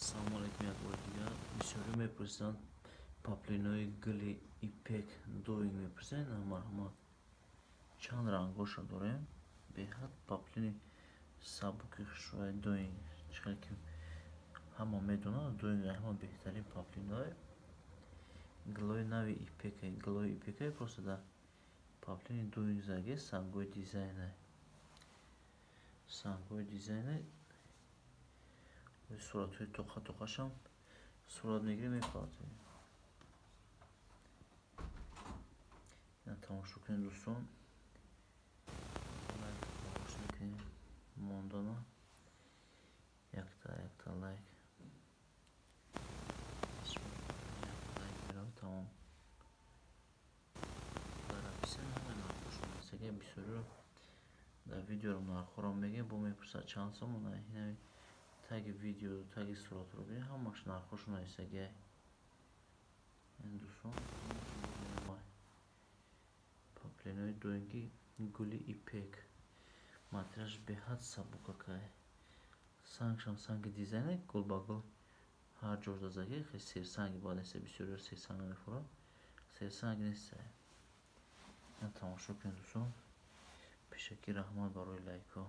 Салому алейкум, як бори дигар. Бисёрӣ мепурсанд паплинои гули ипек доинг мепурсанд. Марҳамат чанд рангоша дорем. Беҳад паплини сабуки хушрӯяи доинг, чӣ ки ҳама медонанд доинг ҳама беҳтарин паплиное. Глои нави ипека, глои ипека просто дар паплини доинг заге сангои дизайне суратҳои тоқа-тоқашам сурат мегирем, мепартем. тамошо кунед дӯстон, лайк фаромӯш накунед мондана, якта лайк меравад. тамом бараписа ҳамаи нархошон ҳастаги бисёриро дар видеоро нархоро мегем, бо мепурсад чанд сомон. Ҳинави таги видео, таги суратро бинед, ҳамаш нархошон ҳастаги дӯстон. паплинои доинги гули ипек, материалш беҳад сабукакай, сангшам санги дизайне, гул ба гул ҳар ҷо дазаги хеле серсанги баъд неста. бисёриро серсанг намехӯрад, серсанг неста. тамошо кунед дӯстон. пешакӣ раҳмат барои лайкҳо.